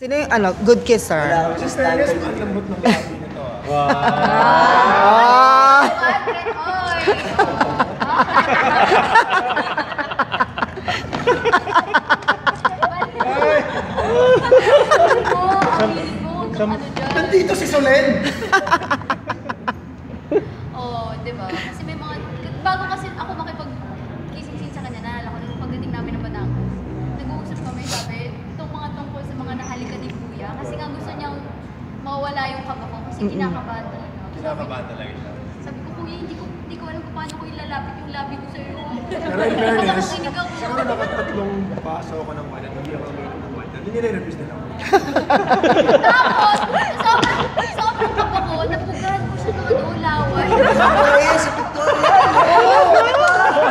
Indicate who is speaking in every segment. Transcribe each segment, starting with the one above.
Speaker 1: Sino yung ano, good kisser?
Speaker 2: Just fairness, ang lambot ng labi nito. Nandito si Solen!
Speaker 3: Oo, di ba? Kasi may mga, bago kasi ako makipag-kissing sa kanya, naalala ko nung pagdating namin ng Batangas, nag-uusap kami, sabi, itong mga tungkol sa mga nahalika ni Kuya, kasi nga gusto niyang mawala yung kaba ko, kasi kinakabahan talaga.
Speaker 2: Kinakabahan talaga siya.
Speaker 3: Sabi ko, Kuya, hindi ko alam kung paano ko ilalapit yung labi ko sa'yo.
Speaker 2: Pero in fairness,
Speaker 3: Nakikinig ako.
Speaker 2: siguro nakatatlong paso ako ng wala, hindi ako may ng wala. Hindi nire-refuse nila ako.
Speaker 3: Tapos, sobrang kaba ko, napugahan ko siya ng laway.
Speaker 4: Victoria, si Victoria!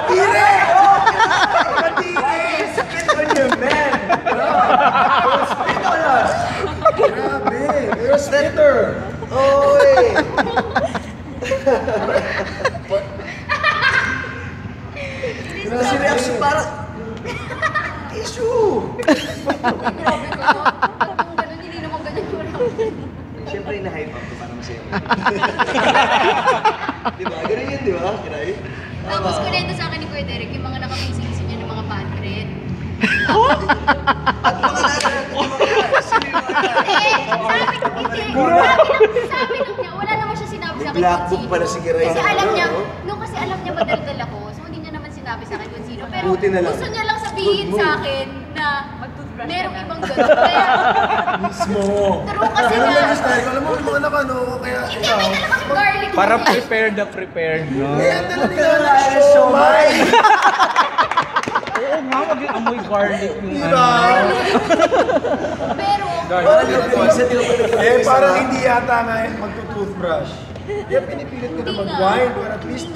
Speaker 2: Tire! Matire! Spit on your man! Spit on us! Grabe! You're a spitter!
Speaker 4: Oy! Si reaction parang... Issue!
Speaker 3: Grabe ko. At kung ganun, hindi naman ganun yung ramen.
Speaker 4: Siyempre, na-hype up ko para masaya mo. Diba? Ganun yun, di ba? Kiray?
Speaker 3: Tapos kunento sa akin ni Kuya Derek, yung mga nakakising niya ng mga bad trend.
Speaker 4: At mga nalaman ko yung mga... Sino yung mga...
Speaker 3: Sabi lang niya, wala naman siya sinabi sa akin
Speaker 4: Black
Speaker 3: kung
Speaker 4: book
Speaker 3: sino.
Speaker 4: pala si Kiray.
Speaker 3: Kasi alam niya, kasi alam niya madaldal ako, so hindi niya naman sinabi sa akin kung sino. Pero
Speaker 4: Buti na lang.
Speaker 3: gusto niya lang sabihin sa akin na merong ibang gano'n. Kaya,
Speaker 2: Mismo!
Speaker 3: true kasi
Speaker 2: Ganun lang
Speaker 3: nga.
Speaker 2: yung style ko. Alam mo, yung mga nakano, kaya
Speaker 3: Hindi,
Speaker 2: ikaw.
Speaker 3: may dala kami garlic.
Speaker 5: Para
Speaker 3: na yan.
Speaker 5: prepared, no?
Speaker 2: Kaya dala nila ng siomay!
Speaker 5: Oo nga, wag yung amoy garlic yung
Speaker 2: Diba?
Speaker 3: Pero,
Speaker 4: Parang nabilisan nila pa
Speaker 2: Eh, parang hindi yata nga magto-toothbrush. Kaya pinipilit ko na
Speaker 3: Hindi nga.
Speaker 2: mag-wine or at least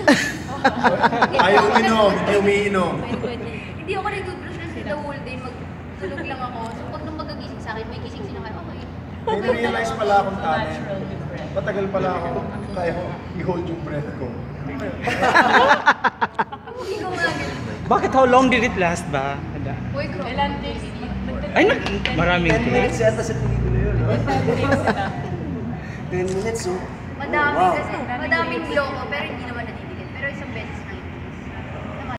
Speaker 2: ayaw uminom, hindi umiinom.
Speaker 3: Hindi ako nag-toothbrush kasi the whole day magtulog lang ako. So pag nung magagising sa akin, may gising sila kayo, okay.
Speaker 2: May na-realize pala akong talent. Matagal pala ako kaya ko i-hold yung breath ko.
Speaker 3: Hindi ko nga ganun.
Speaker 5: Bakit how long did it last ba?
Speaker 3: Uy, grabe.
Speaker 6: Ilan days?
Speaker 5: Ay, maraming
Speaker 4: 10 minutes yata sa pelikula yun. 10 minutes, oh.
Speaker 3: Madami
Speaker 4: Wow.
Speaker 3: kasi, madaming loko, pero hindi naman